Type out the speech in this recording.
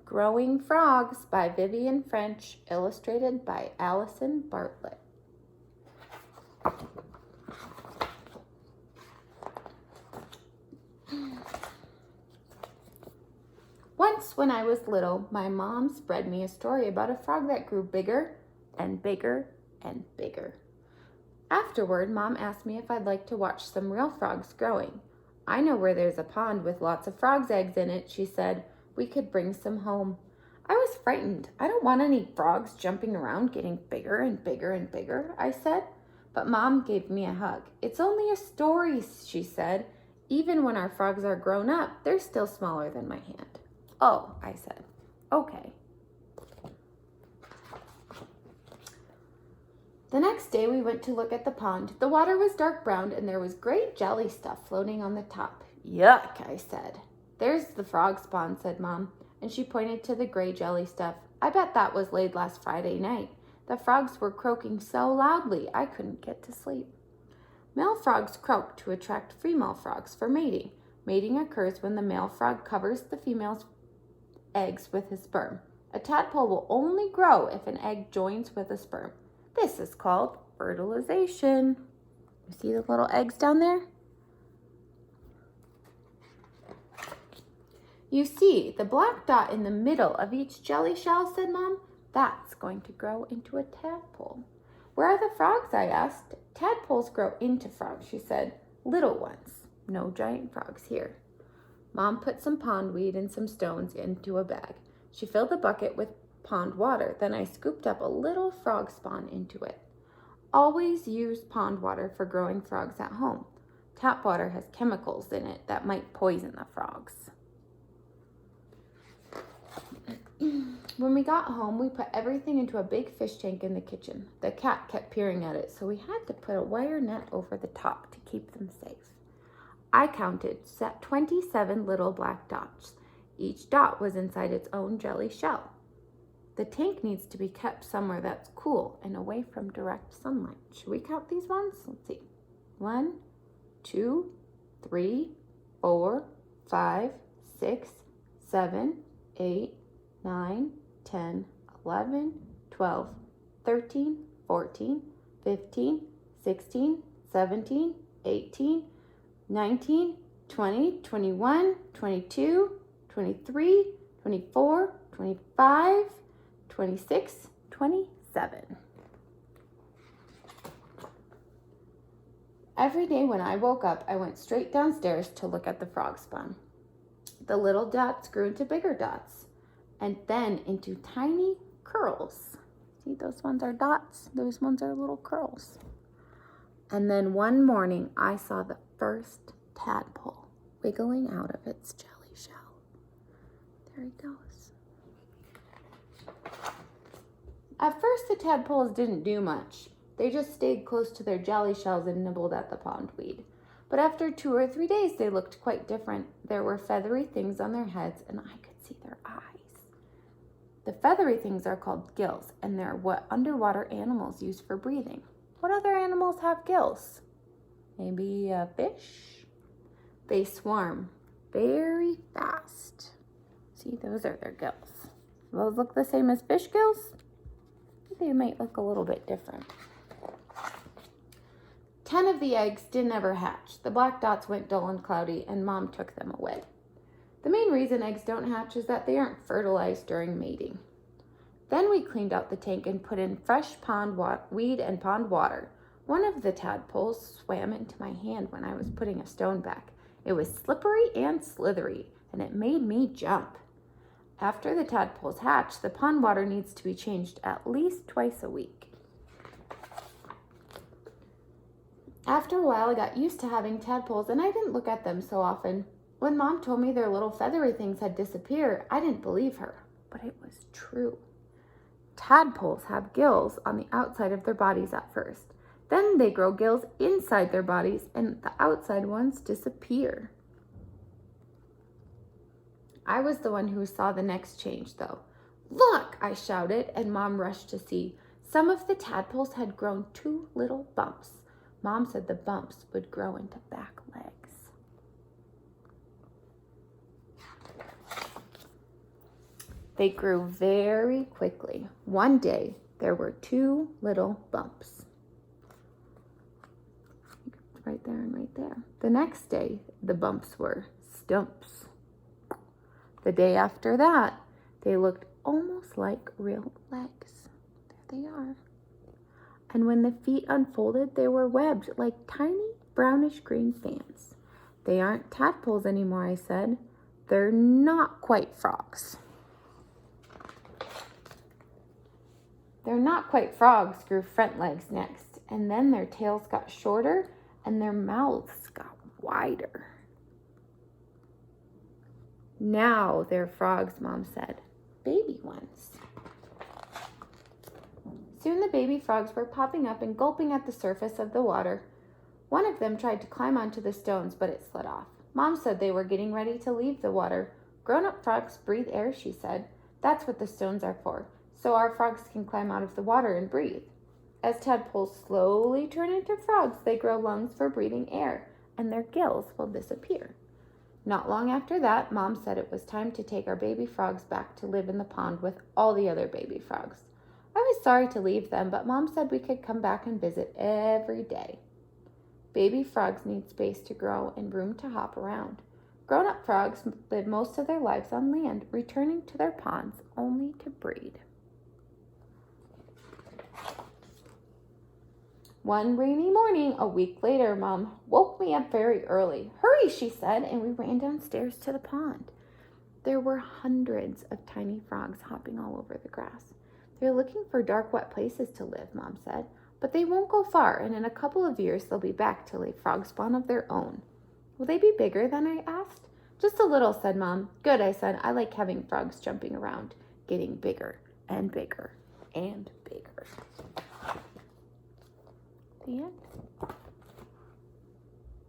Growing Frogs by Vivian French, illustrated by Allison Bartlett. Once when I was little, my mom spread me a story about a frog that grew bigger and bigger and bigger. Afterward, Mom asked me if I'd like to watch some real frogs growing. I know where there's a pond with lots of frogs' eggs in it, she said. We could bring some home. I was frightened. I don't want any frogs jumping around getting bigger and bigger and bigger, I said. But Mom gave me a hug. It's only a story, she said. Even when our frogs are grown up, they're still smaller than my hand. Oh, I said. Okay. The next day we went to look at the pond. The water was dark brown and there was great jelly stuff floating on the top. Yuck, I said. There's the frog spawn, said Mom, and she pointed to the gray jelly stuff. I bet that was laid last Friday night. The frogs were croaking so loudly I couldn't get to sleep. Male frogs croak to attract female frogs for mating. Mating occurs when the male frog covers the female's eggs with his sperm. A tadpole will only grow if an egg joins with a sperm. This is called fertilization. You see the little eggs down there? You see the black dot in the middle of each jelly shell, said Mom? That's going to grow into a tadpole. Where are the frogs? I asked. Tadpoles grow into frogs, she said. Little ones. No giant frogs here. Mom put some pondweed and some stones into a bag. She filled the bucket with pond water. Then I scooped up a little frog spawn into it. Always use pond water for growing frogs at home. Tap water has chemicals in it that might poison the frogs. When we got home, we put everything into a big fish tank in the kitchen. The cat kept peering at it, so we had to put a wire net over the top to keep them safe. I counted 27 little black dots. Each dot was inside its own jelly shell. The tank needs to be kept somewhere that's cool and away from direct sunlight. Should we count these ones? Let's see. 1, 2, 3, 4, 5, 6, 7, 8, 9, 10, 11, 12, 13, 14, 15, 16, 17, 18, 19, 20, 21, 22, 23, 24, 25, 26, 27. Every day when I woke up, I went straight downstairs to look at the frog spawn. The little dots grew into bigger dots and then into tiny curls. See, those ones are dots. Those ones are little curls. And then one morning, I saw the first tadpole wiggling out of its jelly shell. There he goes. At first, the tadpoles didn't do much. They just stayed close to their jelly shells and nibbled at the pondweed. But after 2 or 3 days, they looked quite different. There were feathery things on their heads, and I could see their eyes. The feathery things are called gills, and they're what underwater animals use for breathing. What other animals have gills? Maybe a fish? They swarm very fast. See, those are their gills. Those look the same as fish gills? They might look a little bit different. 10 of the eggs didn't ever hatch. The black dots went dull and cloudy, and Mom took them away. The main reason eggs don't hatch is that they aren't fertilized during mating. Then we cleaned out the tank and put in fresh weed and pond water. One of the tadpoles swam into my hand when I was putting a stone back. It was slippery and slithery, and it made me jump. After the tadpoles hatch, the pond water needs to be changed at least twice a week. After a while, I got used to having tadpoles, and I didn't look at them so often. When Mom told me their little feathery things had disappeared, I didn't believe her, but it was true. Tadpoles have gills on the outside of their bodies at first. Then they grow gills inside their bodies, and the outside ones disappear. I was the one who saw the next change, though. Look, I shouted, and Mom rushed to see. Some of the tadpoles had grown 2 little bumps. Mom said the bumps would grow into back legs. They grew very quickly. One day, there were 2 little bumps. Right there and right there. The next day, the bumps were stumps. The day after that, they looked almost like real legs. There they are. And when the feet unfolded, they were webbed like tiny brownish green fans. They aren't tadpoles anymore, I said. They're not quite frogs. They're not quite frogs grew front legs next, and then their tails got shorter and their mouths got wider. Now they're frogs, Mom said. Baby ones. Soon the baby frogs were popping up and gulping at the surface of the water. One of them tried to climb onto the stones, but it slid off. Mom said they were getting ready to leave the water. Grown-up frogs breathe air, she said. That's what the stones are for, so our frogs can climb out of the water and breathe. As tadpoles slowly turn into frogs, they grow lungs for breathing air, and their gills will disappear. Not long after that, Mom said it was time to take our baby frogs back to live in the pond with all the other baby frogs. I was sorry to leave them, but Mom said we could come back and visit every day. Baby frogs need space to grow and room to hop around. Grown-up frogs live most of their lives on land, returning to their ponds only to breed. One rainy morning, a week later, Mom woke me up very early. Hurry, she said, and we ran downstairs to the pond. There were hundreds of tiny frogs hopping all over the grass. They're looking for dark, wet places to live, Mom said, but they won't go far, and in a couple of years they'll be back to lay frog spawn of their own. Will they be bigger than I asked? Just a little, said Mom. Good, I said. I like having frogs jumping around, getting bigger and bigger and bigger. The end.